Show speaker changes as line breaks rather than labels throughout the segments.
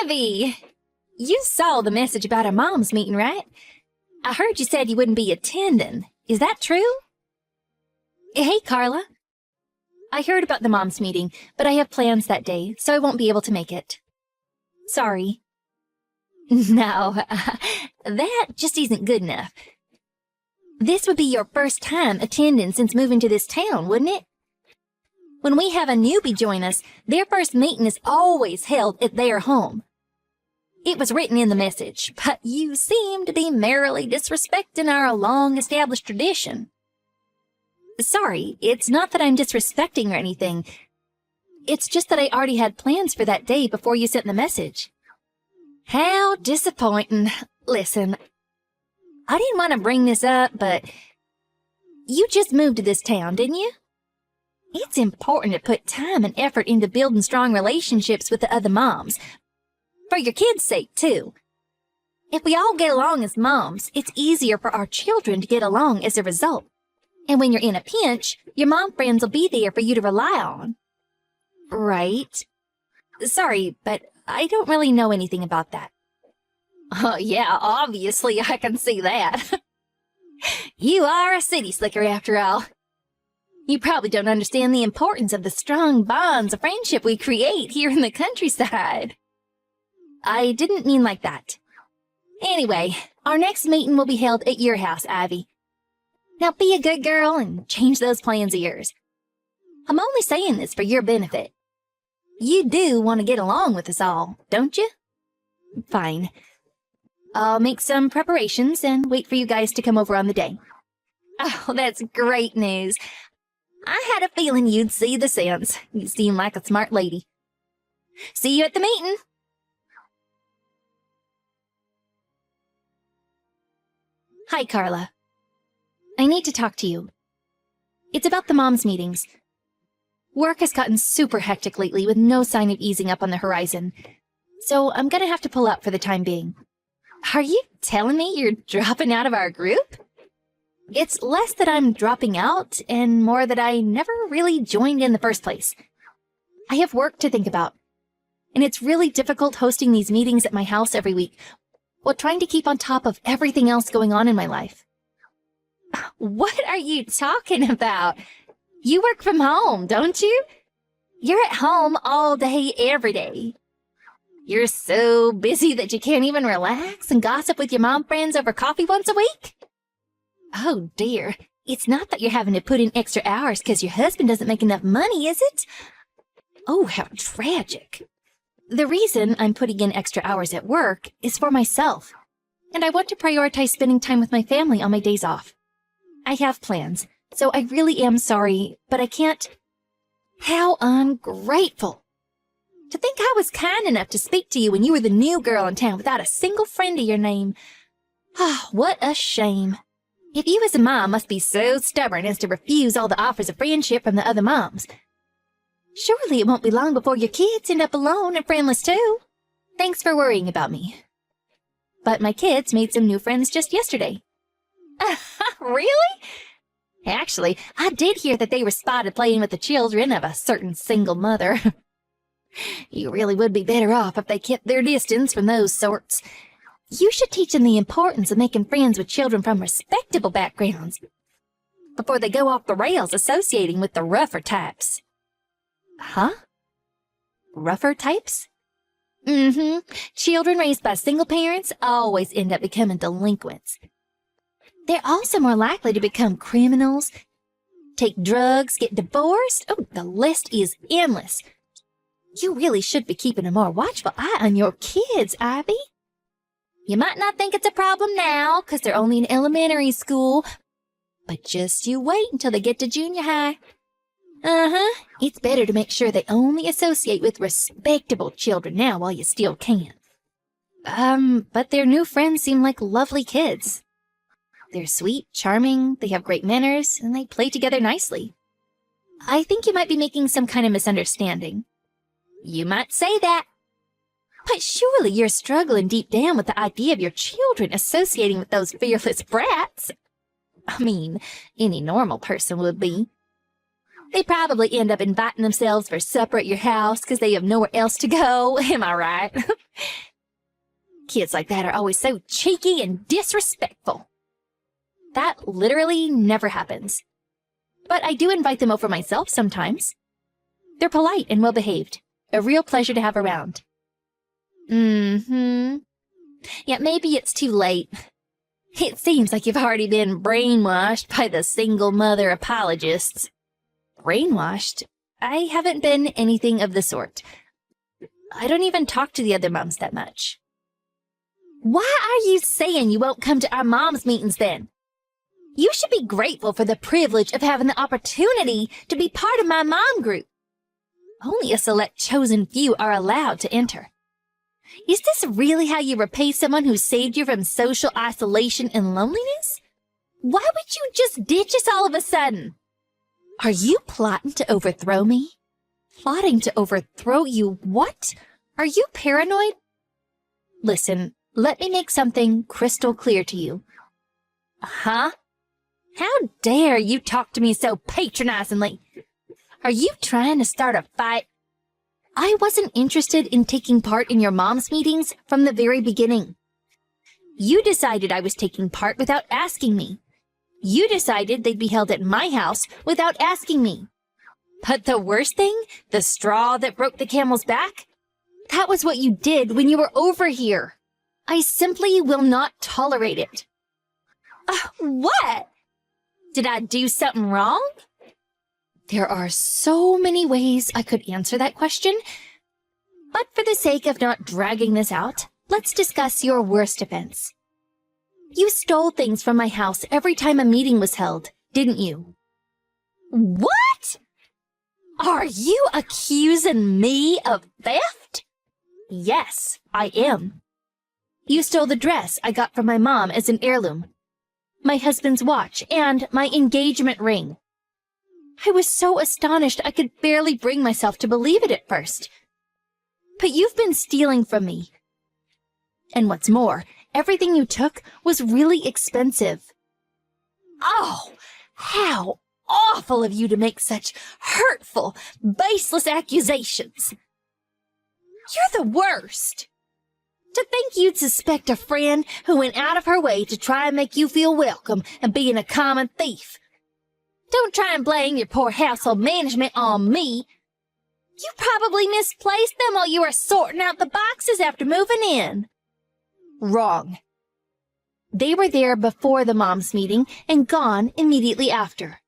Ivy! You saw the message about our mom's meeting, right? I heard you said you wouldn't be attending. Is that true? Hey, Carla. I heard about the mom's meeting, but I have plans that day, so I won't be able to make it. Sorry. No, that just isn't good enough. This would be your first time attending since moving to this town, wouldn't it? When we have a newbie join us, their first meeting is always held at their home. It was written in the message, but you seem to be merrily disrespecting our long-established tradition. Sorry, it's not that I'm disrespecting or anything. It's just that I already had plans for that day before you sent the message. How disappointing. Listen, I didn't want to bring this up, but you just moved to this town, didn't you? It's important to put time and effort into building strong relationships with the other moms. For your kids' sake, too. If we all get along as moms, it's easier for our children to get along as a result. And when you're in a pinch, your mom friends will be there for you to rely on. Right. Sorry, but I don't really know anything about that. Oh, yeah, obviously I can see that. You are a city slicker after all. You probably don't understand the importance of the strong bonds of friendship we create here in the countryside. I didn't mean like that. Anyway, our next meeting will be held at your house, Ivy. Now be a good girl and change those plans of yours. I'm only saying this for your benefit. You do want to get along with us all, don't you? Fine. I'll make some preparations and wait for you guys to come over on the day. Oh, that's great news. I had a feeling you'd see the sense. You seem like a smart lady. See you at the meeting. Hi, Carla. I need to talk to you. It's about the moms' meetings. Work has gotten super hectic lately with no sign of easing up on the horizon, so I'm gonna have to pull out for the time being. Are you telling me you're dropping out of our group? It's less that I'm dropping out and more that I never really joined in the first place. I have work to think about, and it's really difficult hosting these meetings at my house every week while trying to keep on top of everything else going on in my life. What are you talking about? You work from home, don't you? You're at home all day, every day. You're so busy that you can't even relax and gossip with your mom friends over coffee once a week? Oh, dear. It's not that you're having to put in extra hours because your husband doesn't make enough money, is it? Oh, how tragic. The reason I'm putting in extra hours at work is for myself, and I want to prioritize spending time with my family on my days off. I have plans, so I really am sorry, but I can't. How ungrateful. To think I was kind enough to speak to you when you were the new girl in town without a single friend of your name. Ah, what a shame. If you as a mom must be so stubborn as to refuse all the offers of friendship from the other moms, surely it won't be long before your kids end up alone and friendless too. Thanks for worrying about me. But my kids made some new friends just yesterday. Really? Actually, I did hear that they were spotted playing with the children of a certain single mother. You really would be better off if they kept their distance from those sorts. You should teach them the importance of making friends with children from respectable backgrounds before they go off the rails associating with the rougher types. Huh? Rougher types? Mm-hmm. Children raised by single parents always end up becoming delinquents. They're also more likely to become criminals, take drugs, get divorced. Oh, the list is endless. You really should be keeping a more watchful eye on your kids, Ivy. You might not think it's a problem now, 'cause they're only in elementary school, but just you wait until they get to junior high. Uh-huh. It's better to make sure they only associate with respectable children now while you still can. But their new friends seem like lovely kids. They're sweet, charming, they have great manners, and they play together nicely. I think you might be making some kind of misunderstanding. You might say that. But surely you're struggling deep down with the idea of your children associating with those fearless brats. I mean, any normal person would be. They probably end up inviting themselves for supper at your house because they have nowhere else to go. Am I right? Kids like that are always so cheeky and disrespectful. That literally never happens. But I do invite them over myself sometimes. They're polite and well-behaved. A real pleasure to have around. Yeah, maybe it's too late. It seems like you've already been brainwashed by the single mother apologists. Brainwashed? I haven't been anything of the sort. I don't even talk to the other moms that much. Why are you saying you won't come to our moms' meetings then? You should be grateful for the privilege of having the opportunity to be part of my mom group. Only a select chosen few are allowed to enter. Is this really how you repay someone who saved you from social isolation and loneliness? Why would you just ditch us all of a sudden? Are you plotting to overthrow me? Plotting to overthrow you? What? Are you paranoid? Listen, let me make something crystal clear to you. Huh? How dare you talk to me so patronizingly? Are you trying to start a fight? I wasn't interested in taking part in your mom's meetings from the very beginning. You decided I was taking part without asking me. You decided they'd be held at my house without asking me. But the worst thing, the straw that broke the camel's back, that was what you did when you were over here. I simply will not tolerate it. What? Did I do something wrong? There are so many ways I could answer that question, but for the sake of not dragging this out, let's discuss your worst offense. You stole things from my house every time a meeting was held, didn't you? What? Are you accusing me of theft? Yes, I am. You stole the dress I got from my mom as an heirloom, my husband's watch, and my engagement ring. I was so astonished I could barely bring myself to believe it at first. But you've been stealing from me. And what's more, everything you took was really expensive. Oh, how awful of you to make such hurtful, baseless accusations. You're the worst. To think you'd suspect a friend who went out of her way to try and make you feel welcome and being a common thief. Don't try and blame your poor household management on me. You probably misplaced them while you were sorting out the boxes after moving in. Wrong. They were there before the moms' meeting and gone immediately after.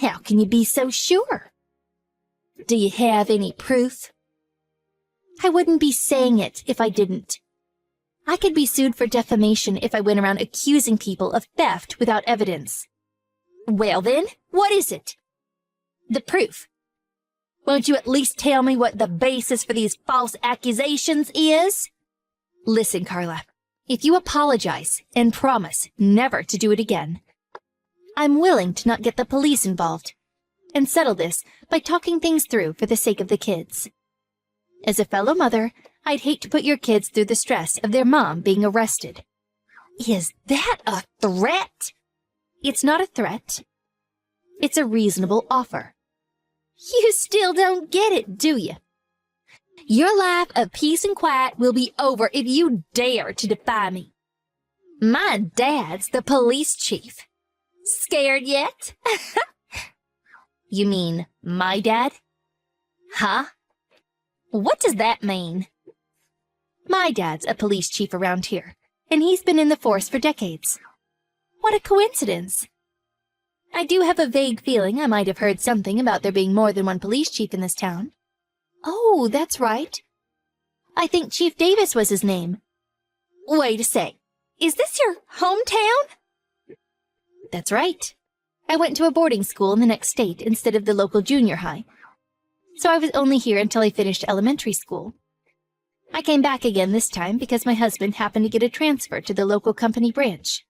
How can you be so sure? Do you have any proof? I wouldn't be saying it if I didn't. I could be sued for defamation if I went around accusing people of theft without evidence. Well then, what is it? The proof. Won't you at least tell me what the basis for these false accusations is? Listen, Carla, if you apologize and promise never to do it again, I'm willing to not get the police involved and settle this by talking things through for the sake of the kids. As a fellow mother, I'd hate to put your kids through the stress of their mom being arrested. Is that a threat? It's not a threat. It's a reasonable offer. You still don't get it, do you? Your life of peace and quiet will be over if you dare to defy me. My dad's the police chief. Scared yet? You mean my dad? Huh? What does that mean? My dad's a police chief around here, and he's been in the force for decades. What a coincidence. I do have a vague feeling I might have heard something about there being more than one police chief in this town. Oh, that's right. I think Chief Davis was his name. Wait a sec. Is this your hometown? That's right. I went to a boarding school in the next state instead of the local junior high. So I was only here until I finished elementary school. I came back again this time because my husband happened to get a transfer to the local company branch.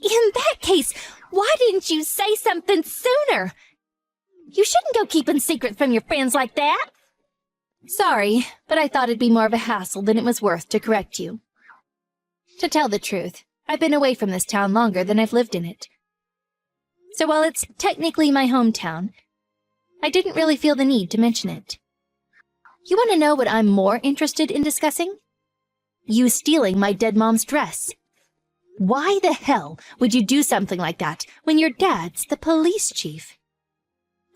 In that case, why didn't you say something sooner? You shouldn't go keeping secrets from your friends like that. Sorry, but I thought it'd be more of a hassle than it was worth to correct you. To tell the truth, I've been away from this town longer than I've lived in it. So while it's technically my hometown, I didn't really feel the need to mention it. You want to know what I'm more interested in discussing? You stealing my dead mom's dress. Why the hell would you do something like that when your dad's the police chief?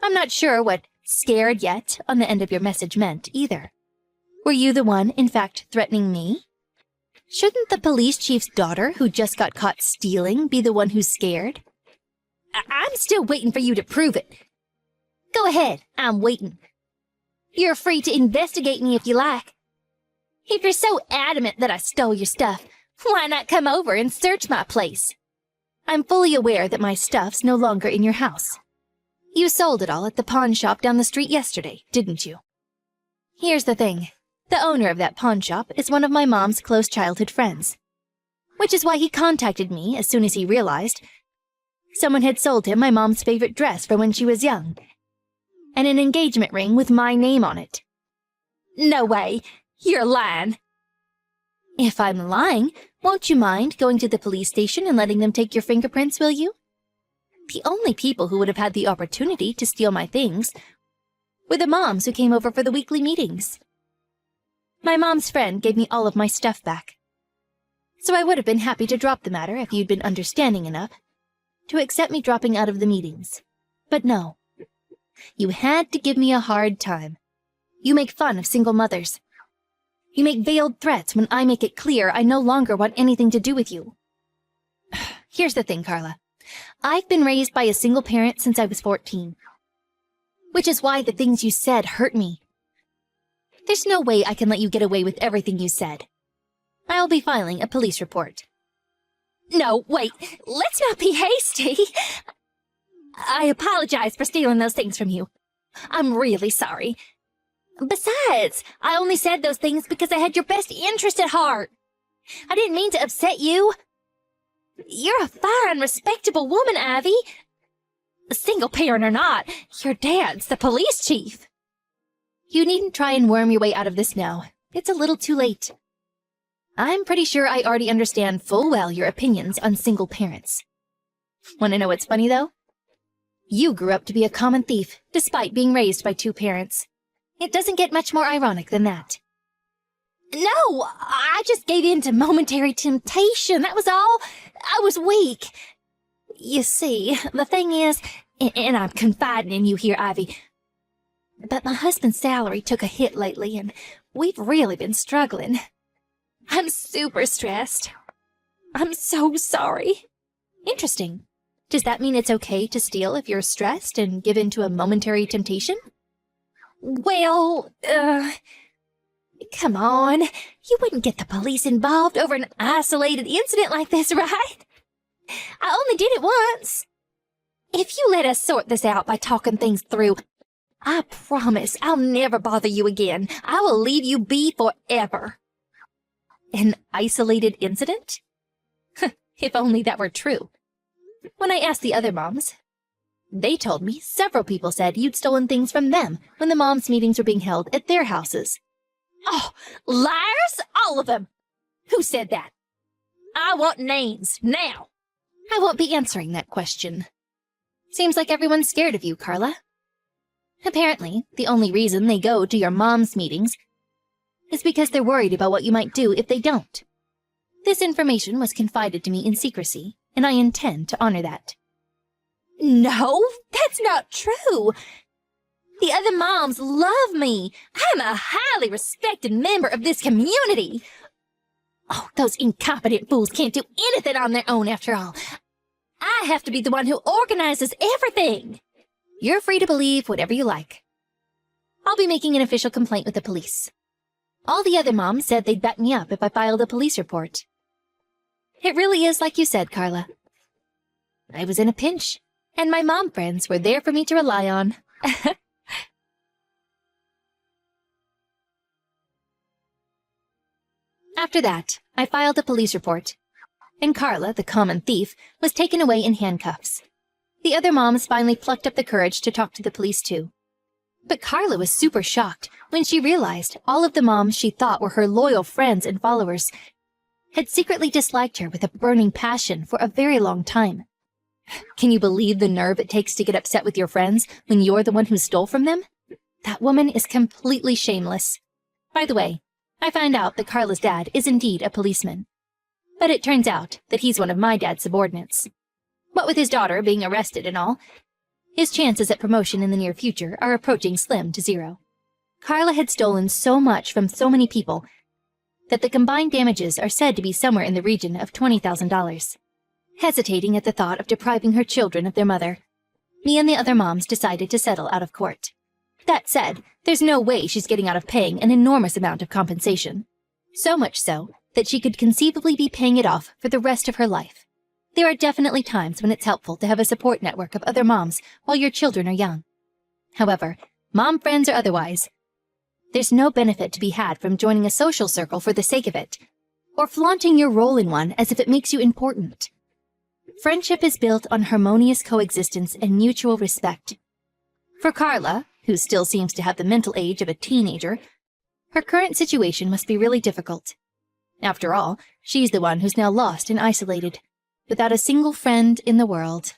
I'm not sure what "scared yet" on the end of your message meant either. Were you the one, in fact, threatening me? Shouldn't the police chief's daughter, who just got caught stealing, be the one who's scared? I'm still waiting for you to prove it. Go ahead, I'm waiting. You're free to investigate me if you like. If you're so adamant that I stole your stuff, why not come over and search my place? I'm fully aware that my stuff's no longer in your house. You sold it all at the pawn shop down the street yesterday, didn't you? Here's the thing. The owner of that pawn shop is one of my mom's close childhood friends, which is why he contacted me as soon as he realized someone had sold him my mom's favorite dress for when she was young, and an engagement ring with my name on it. No way! You're lying! If I'm lying, won't you mind going to the police station and letting them take your fingerprints, will you? The only people who would have had the opportunity to steal my things were the moms who came over for the weekly meetings. My mom's friend gave me all of my stuff back, so I would have been happy to drop the matter if you'd been understanding enough to accept me dropping out of the meetings. But no. You had to give me a hard time. You make fun of single mothers. You make veiled threats when I make it clear I no longer want anything to do with you. Here's the thing, Carla. I've been raised by a single parent since I was 14. Which is why the things you said hurt me. There's no way I can let you get away with everything you said. I'll be filing a police report. No, wait, let's not be hasty. I apologize for stealing those things from you. I'm really sorry. Besides, I only said those things because I had your best interest at heart. I didn't mean to upset you. You're a fine, respectable woman, Ivy. Single parent or not, your dad's the police chief. You needn't try and worm your way out of this now. It's a little too late. I'm pretty sure I already understand full well your opinions on single parents. Want to know what's funny, though? You grew up to be a common thief, despite being raised by two parents. It doesn't get much more ironic than that. No, I just gave in to momentary temptation, that was all. I was weak. You see, the thing is, and I'm confiding in you here, Ivy, but my husband's salary took a hit lately, and we've really been struggling. I'm super stressed. I'm so sorry. Interesting. Does that mean it's okay to steal if you're stressed and give in to a momentary temptation? Well, come on. You wouldn't get the police involved over an isolated incident like this, right? I only did it once. If you let us sort this out by talking things through, I promise I'll never bother you again. I will leave you be forever. An isolated incident? If only that were true. When I asked the other moms, they told me several people said you'd stolen things from them when the moms' meetings were being held at their houses. Oh, liars, all of them! Who said that? I want names, now! I won't be answering that question. Seems like everyone's scared of you, Carla. Apparently, the only reason they go to your mom's meetings is because they're worried about what you might do if they don't. This information was confided to me in secrecy, and I intend to honor that. No, that's not true. The other moms love me. I'm a highly respected member of this community. Oh, those incompetent fools can't do anything on their own after all. I have to be the one who organizes everything. You're free to believe whatever you like. I'll be making an official complaint with the police. All the other moms said they'd back me up if I filed a police report. It really is like you said, Carla. I was in a pinch, and my mom friends were there for me to rely on. After that, I filed a police report, and Carla, the common thief, was taken away in handcuffs. The other moms finally plucked up the courage to talk to the police too. But Carla was super shocked when she realized all of the moms she thought were her loyal friends and followers had secretly disliked her with a burning passion for a very long time. Can you believe the nerve it takes to get upset with your friends when you're the one who stole from them? That woman is completely shameless. By the way, I find out that Carla's dad is indeed a policeman. But it turns out that he's one of my dad's subordinates. What with his daughter being arrested and all, his chances at promotion in the near future are approaching slim to zero. Carla had stolen so much from so many people that the combined damages are said to be somewhere in the region of $20,000. Hesitating at the thought of depriving her children of their mother, me and the other moms decided to settle out of court. That said, there's no way she's getting out of paying an enormous amount of compensation. So much so that she could conceivably be paying it off for the rest of her life. There are definitely times when it's helpful to have a support network of other moms while your children are young. However, mom friends or otherwise, there's no benefit to be had from joining a social circle for the sake of it, or flaunting your role in one as if it makes you important. Friendship is built on harmonious coexistence and mutual respect. For Carla, who still seems to have the mental age of a teenager, her current situation must be really difficult. After all, she's the one who's now lost and isolated, without a single friend in the world.